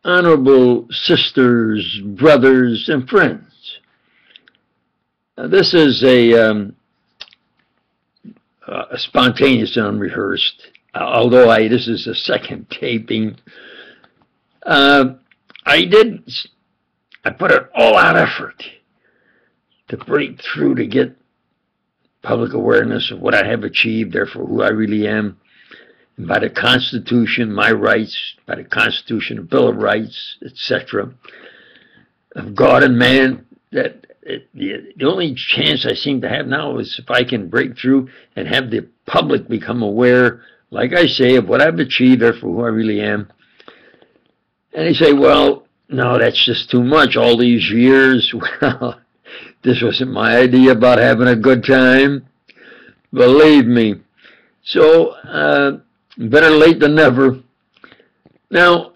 honorable sisters, brothers, and friends. This is a spontaneous and unrehearsed, although this is the second taping. I put an all-out effort to break through to get public awareness of what I have achieved, therefore who I really am, and by the Constitution, my rights, by the Constitution, the Bill of Rights, etc., of God and man, that the only chance I seem to have now is if I can break through and have the public become aware, like I say, of what I've achieved, therefore who I really am. And they say, well, no, that's just too much. All these years, well, this wasn't my idea about having a good time. Believe me. So, better late than never. Now,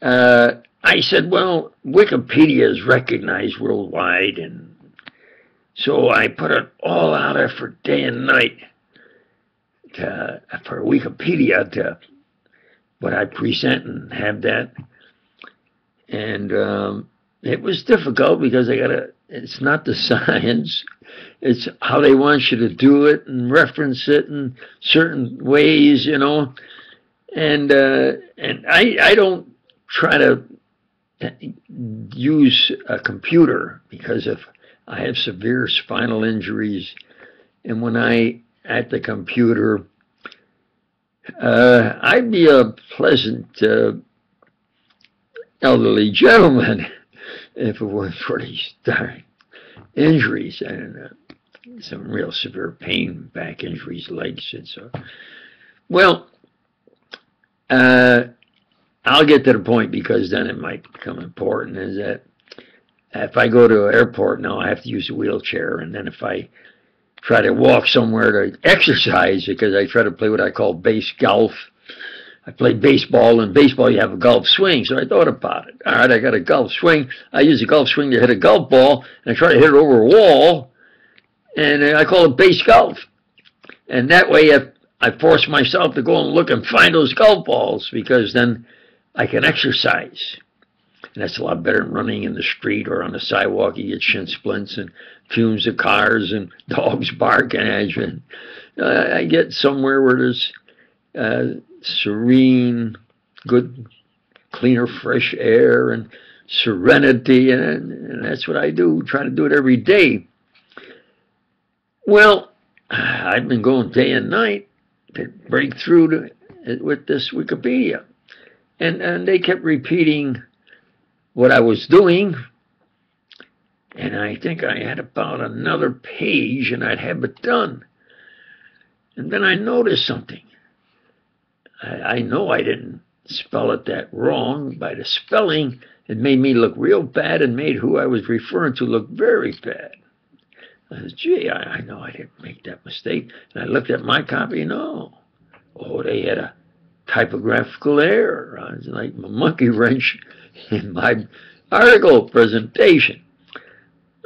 I said, well, Wikipedia is recognized worldwide, and so I put an all-out effort day and night for Wikipedia to what I present and have that. And it was difficult because it's not the science, it's how they want you to do it and reference it in certain ways, you know. And I don't try to use a computer because I have severe spinal injuries, and when at the computer, I'd be a pleasant elderly gentleman if it weren't for these darn injuries and some real severe pain, back injuries, legs, and so. Well, I'll get to the point because then it might become important, is that if I go to an airport now, I have to use a wheelchair, and then if I try to walk somewhere to exercise, because I try to play what I call base golf. I play baseball, and baseball you have a golf swing, so I thought about it. All right, I got a golf swing. I use a golf swing to hit a golf ball, and I try to hit it over a wall, and I call it base golf. And that way I force myself to go and look and find those golf balls, because then I can exercise. And that's a lot better than running in the street or on the sidewalk. You get shin splints and fumes of cars and dogs barking at you. I get somewhere where there's serene, good, cleaner, fresh air and serenity, and that's what I do. Try to do it every day. Well, I've been going day and night to break through with this Wikipedia, and they kept repeating what I was doing, and I think I had about another page and I'd have it done. And then I noticed something. I know I didn't spell it that wrong. By the spelling, it made me look real bad and made who I was referring to look very bad. I said, gee, I know I didn't make that mistake. And I looked at my copy, no. Oh, they had a typographical error. I was like a monkey wrench in my article presentation.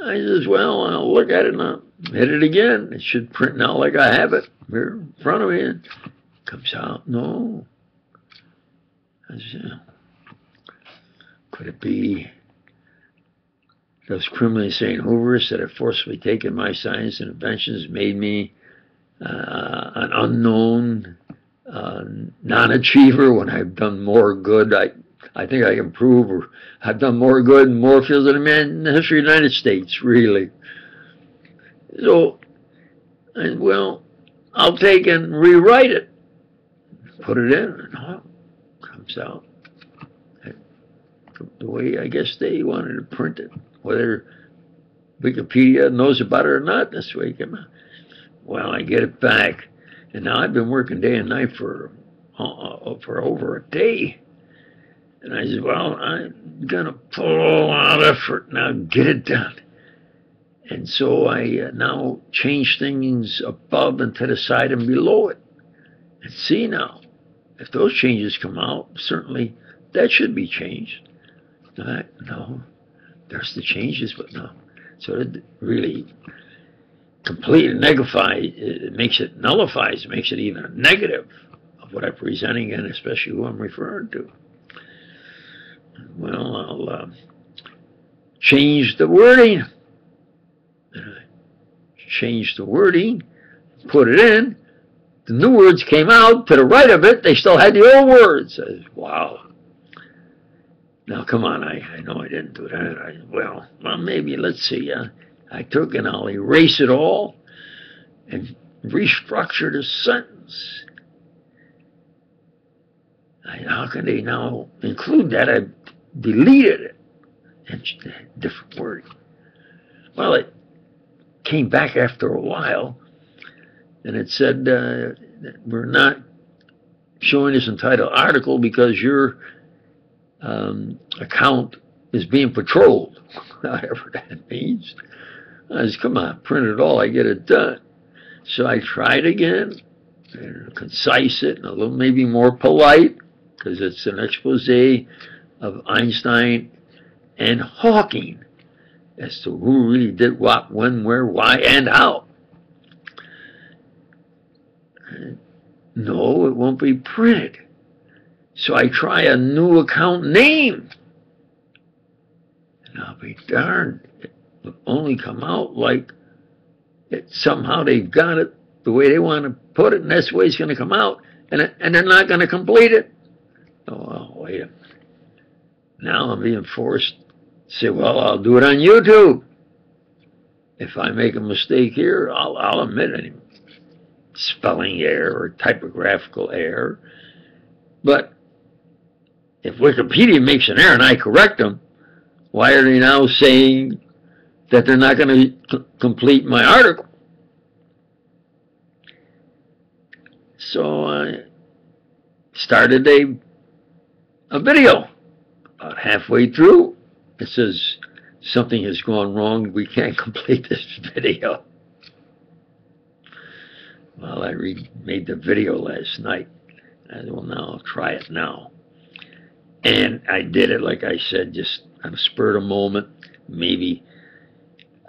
I says, well, I'll look at it and I'll hit it again. It should print now like I have it here in front of me. And it comes out, no. I said, could it be those criminally insane Hoovers that have forcibly taken my science and inventions, made me an unknown non-achiever when I've done more good? I think I can prove, or I've done more good in more fields than a man in the history of the United States, really. So, well, I'll take and rewrite it, put it in, and it comes out the way I guess they wanted to print it. Whether Wikipedia knows about it or not, this way it came out. Well, I get it back, and now I've been working day and night for over a day. And I said, well, I'm going to put all out effort now, get it done. And so I now change things above and to the side and below it. And see now, if those changes come out, certainly that should be changed. No, there's the changes, but no. So it really completely nullifies, it makes it nullifies, it makes it even a negative of what I'm presenting and especially who I'm referring to. Well, I'll change the wording. Change the wording, put it in. The new words came out. To the right of it, they still had the old words. I said, wow. Now, come on, I know I didn't do that. Well, maybe, let's see. I took and I'll erase it all and restructure the sentence. How can they now include that? I deleted it. It's a different word. Well, it came back after a while, and it said, we're not showing this entitled article because your account is being patrolled, whatever that means. I said, come on, print it all, I get it done. So I tried again, and concise it, and a little maybe more polite, because it's an expose of Einstein and Hawking as to who really did what, when, where, why, and how. No, it won't be printed. So I try a new account name. And I'll be darned, it will only come out like somehow they've got it the way they want to put it, and that's the way it's going to come out, and they're not going to complete it. Oh, well, wait a minute. Now I'm being forced to say, well, I'll do it on YouTube. If I make a mistake here, I'll admit any spelling error or typographical error. But if Wikipedia makes an error and I correct them, why are they now saying that they're not going to complete my article? So I started a video. About halfway through, it says, something has gone wrong. We can't complete this video. Well, I made the video last night. I said, well, now I'll try it now. And I did it, like I said, just on a spur of the moment. Maybe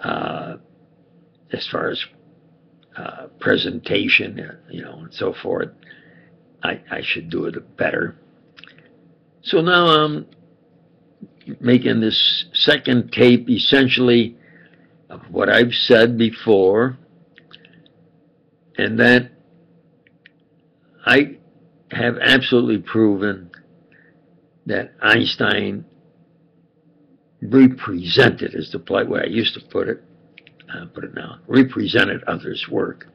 as far as presentation, and so forth, I should do it better. So now I'm making this second tape, essentially, of what I've said before, and that I have absolutely proven that Einstein represented, is the polite way I used to put it, represented others' work.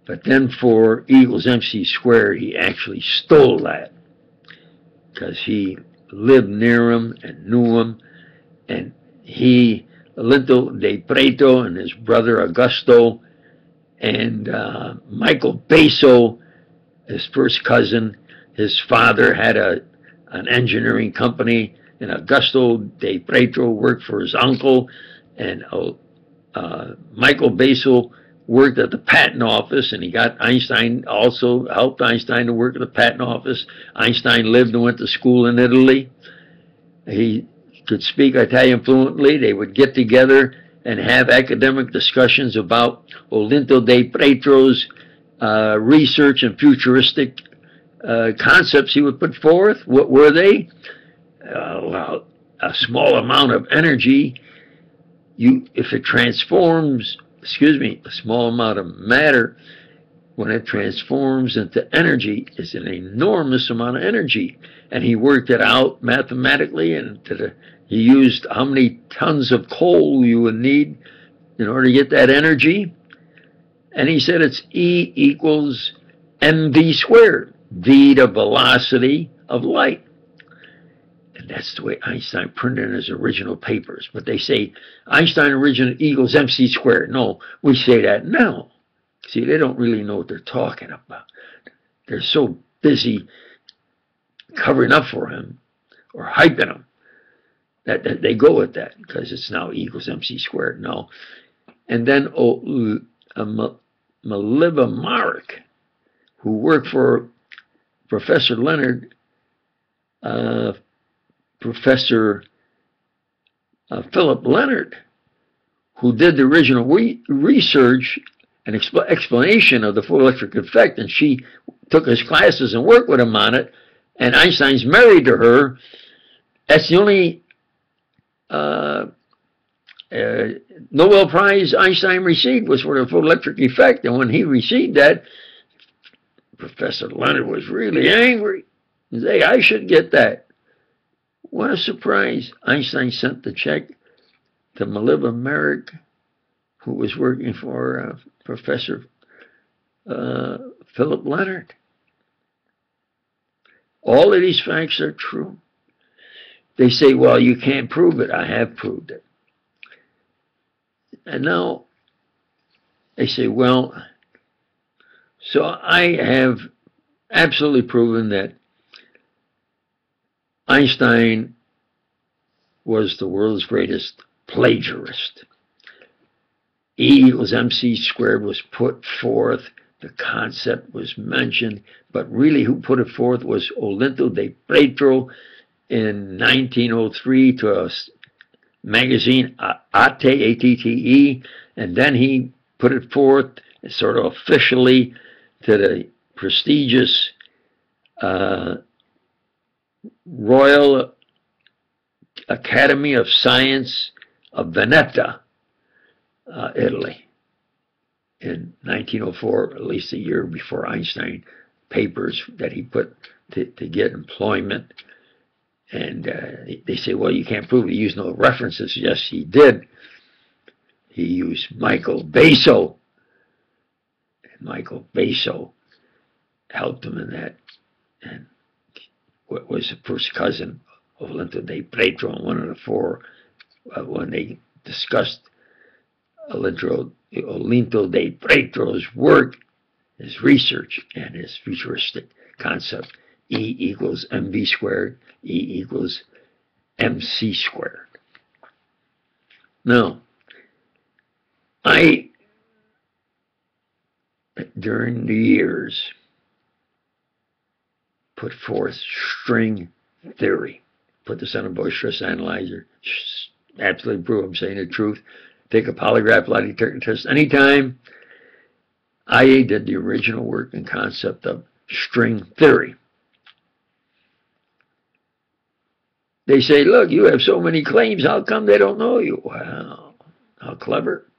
But then for E = MC squared, he actually stole that, because he lived near him and knew him, and he, Olinto de Preto and his brother Augusto, and Michael Basso, his first cousin, his father had an engineering company, and Augusto de Preto worked for his uncle, and Michael Basso worked at the patent office, and he got Einstein, also helped Einstein to work at the patent office. Einstein lived and went to school in Italy. He could speak Italian fluently. They would get together and have academic discussions about Olinto de Preto's research and futuristic concepts he would put forth. What were they? Well, a small amount of energy, if it transforms, a small amount of matter, when it transforms into energy, is an enormous amount of energy. And he worked it out mathematically, and he used how many tons of coal you would need in order to get that energy. And he said it's E equals mv squared, v the velocity of light. And that's the way Einstein printed in his original papers. But they say Einstein original E = mc squared. No, we say that now. See, they don't really know what they're talking about. They're so busy covering up for him or hyping him that they go with that, because it's now E = mc squared. No. And then Maliva Marek, who worked for Professor Leonard, Professor Philip Leonard, who did the original research and explanation of the photoelectric effect, and she took his classes and worked with him on it. And Einstein's married to her. That's the only uh, Nobel Prize Einstein received was for the photoelectric effect. And when he received that, Professor Leonard was really angry. He said, hey, I should get that. What a surprise. Einstein sent the check to Maliba Merrick, who was working for Professor Philip Leonard. All of these facts are true. They say, well, you can't prove it. I have proved it. And now they say, well, so I have absolutely proven that Einstein was the world's greatest plagiarist. E equals mc squared was put forth. The concept was mentioned, but really who put it forth was Olinto de Pretro in 1903 to a magazine, Ate, A-T-T-E, and then he put it forth sort of officially to the prestigious Royal Academy of Science of Veneta, Italy, in 1904, at least a year before Einstein, papers that he put to get employment. And they say, well, you can't prove it. He used no references. Yes, he did. He used Michael Basso. And Michael Basso helped him in that. And what was the first cousin of Olinto de Pretro, one of the four, when they discussed Olinto de Pretro's work, his research, and his futuristic concept. E equals mv squared, E equals mc squared. Now, during the years, put forth string theory. Put this on a Boy stress analyzer. Absolutely prove I'm saying the truth. Take a polygraph lie detector test anytime. I did the original work and concept of string theory. They say, look, you have so many claims, how come they don't know you? Wow, how clever.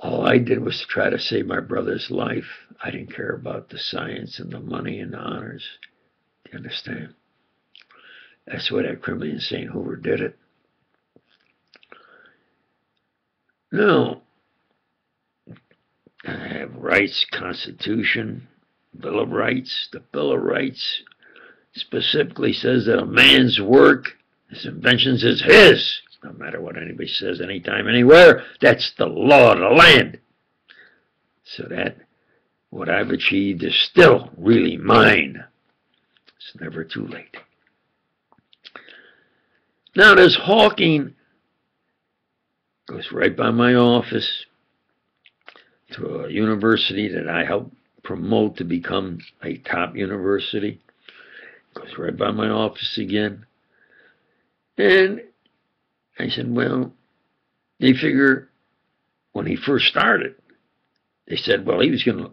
All I did was to try to save my brother's life. I didn't care about the science and the money and the honors. Do you understand? That's why that criminally insane Hoover did it. No. I have rights, Constitution, Bill of Rights. The Bill of Rights specifically says that a man's work, his inventions, is his. No matter what anybody says, anytime, anywhere, that's the law of the land. So that what I've achieved is still really mine. It's never too late. Now this Hawking goes right by my office to a university that I helped promote to become a top university. Goes right by my office again. And I said, well, they figure when he first started, they said, well, he's gonna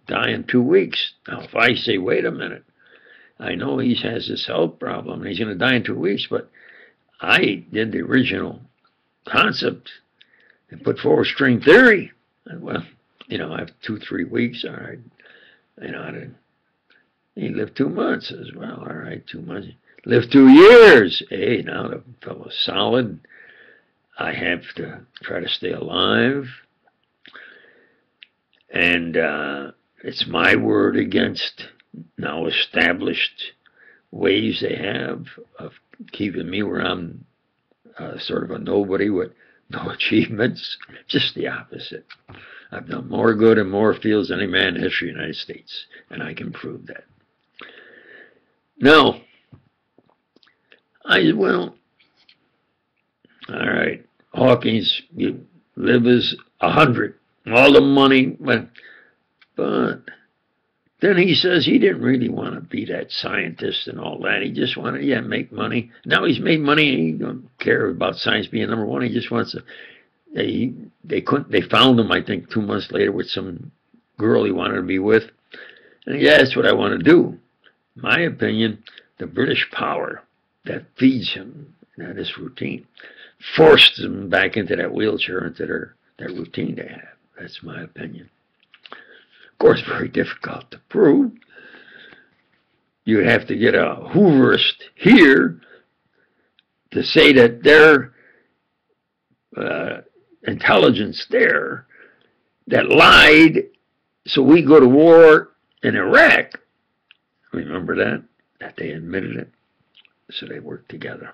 die in 2 weeks. Now, if I say, wait a minute, I know he has this health problem and he's gonna die in 2 weeks, but I did the original concept and put forward string theory. And well, you know, I have 2-3 weeks. All right, you know, I didn't. He lived 2 months as well. All right, 2 months. Lived 2 years. Hey, now the fellow's solid. I have to try to stay alive. And it's my word against now established ways they have of keeping me where I'm sort of a nobody with no achievements. Just the opposite. I've done more good in more fields than any man in history of the United States, and I can prove that. No. I said, well, all right, Hawkins, you live as 100, all the money, but then he says he didn't really want to be that scientist and all that. He just wanted, make money. Now he's made money, and he don't care about science being number one. He just wants to. They found him, I think, 2 months later with some girl he wanted to be with. And yeah, that's what I want to do. In my opinion, the British power that feeds him this routine forced him back into that wheelchair, into that routine they have. That's my opinion. Of course, very difficult to prove. You have to get a Hooverist here to say that their intelligence there that lied so we go to war in Iraq. Remember that? That they admitted it. So they worked together.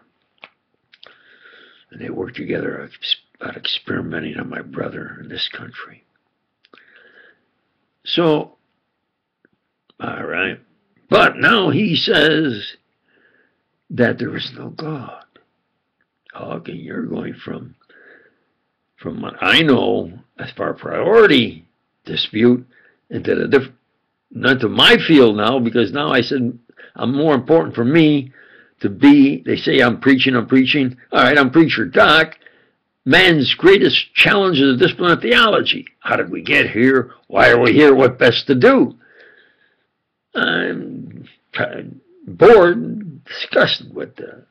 And they worked together about experimenting on my brother in this country. So, all right. But now he says that there is no God. Okay, you're going from what I know as far as priority dispute into the different, not to my field now, because now I said I'm more important for me to be, they say I'm preaching. All right, I'm preacher doc. Man's greatest challenge is the discipline of theology. How did we get here? Why are we here? What best to do? I'm bored, disgusted with the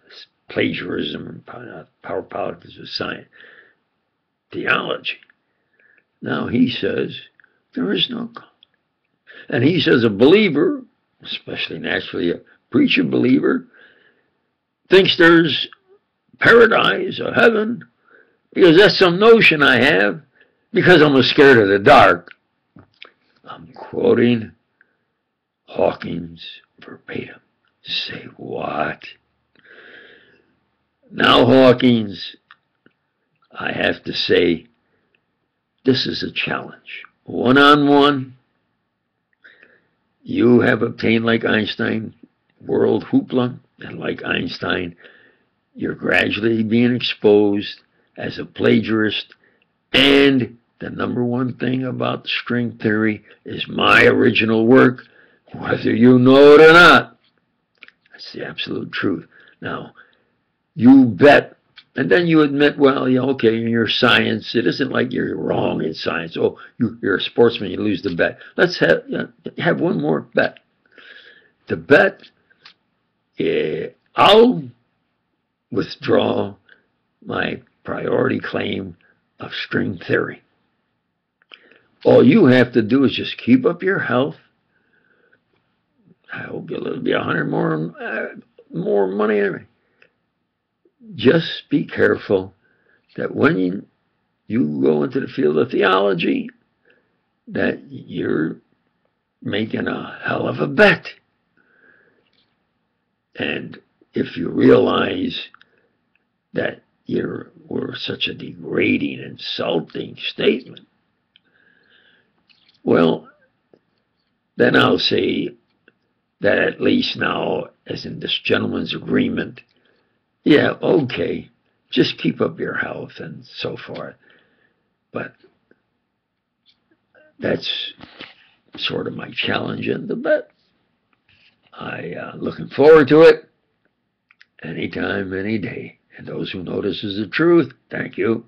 plagiarism and power politics of science, theology. Now he says there is no God. And he says a believer, especially naturally a preacher believer, thinks there's paradise or heaven because that's some notion I have because I'm scared of the dark. I'm quoting Hawkins verbatim. Say what? Now, Hawkins, I have to say, this is a challenge. One-on-one, you have obtained, like Einstein, world hoopla, and like Einstein, you're gradually being exposed as a plagiarist. And the number one thing about string theory is my original work, whether you know it or not. That's the absolute truth. Now, you bet, and then you admit, well, yeah, okay, in your science, it isn't like you're wrong in science. Oh, you're a sportsman, you lose the bet. Let's have one more bet. The bet, I'll withdraw my priority claim of string theory. All you have to do is just keep up your health. I hope you'll be 100 more money. Just be careful that when you go into the field of theology, that you're making a hell of a bet. And if you realize that were such a degrading, insulting statement, well, then I'll say that at least now, as in this gentleman's agreement, yeah, okay, just keep up your health and so forth. But that's sort of my challenge in the bet. Looking forward to it anytime, any day. And those who know this is the truth, thank you.